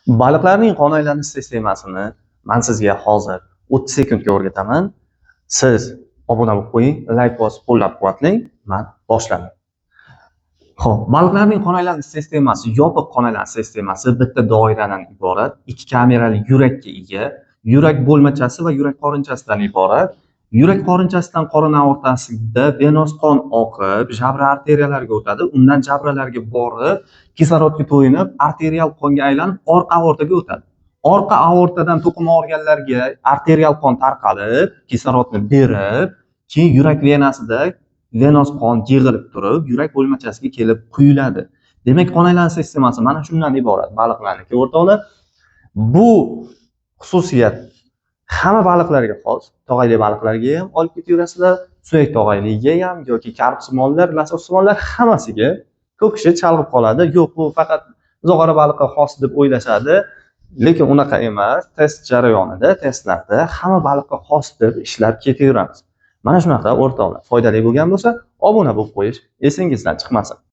Baliqlarning qon aylanish sistemasini men sizga hozir 30 sekundga o'rgataman. Siz obuna bo'lib qo'ying, like bosib qo'llab-quvvatlang. Men boshladim. Xo'p, baliqlarning qon aylanish sistemasi, yopiq qon aylanish sistemasi bitta doiradan iborat, ikki kamerali yurakka ega, yurak bo'lmachasi va yurak qorinchasidan iborat. Yurak qorinchasidan qorin aortasida venoz qon oqib, jabra arteriyalarga o'tadi. Undan jabralarga borib, kislorodga to'yinib, arterial qonga aylanib, orqa aortaga o'tadi. Orqa aortadan to'qima organlarga arterial qon tarqalib, kislorodni berib, keyin yurak venasida venoz qon yig'ilib turib, yurak bo'lmachasiga kelib quyiladi. Demak, qon aylanish sistemasi mana shundan iborat. Baliqlarniki o'rtoqlar. Bu xususiyat hamma baliqlarga xos. Tog'ayli baliqlarga ham olib ketaverasizlar, suyak tog'ayliga ham yoki karpsmonlar, lasosmonlar hammasiga. Ko'p kishi chalg'ib qoladi. Yo'q, bu faqat zog'ora baliqqa xos deb o'ylashadi. Lekin unaqa emas. Test jarayonida, testlarda hamma baliqqa xos deb ishlab ketaveramiz. Mana shunaqa o'rtoqlar. Foydali bo'lgan bo'lsa, obuna bo'lib qo'yish esingizdan chiqmasin.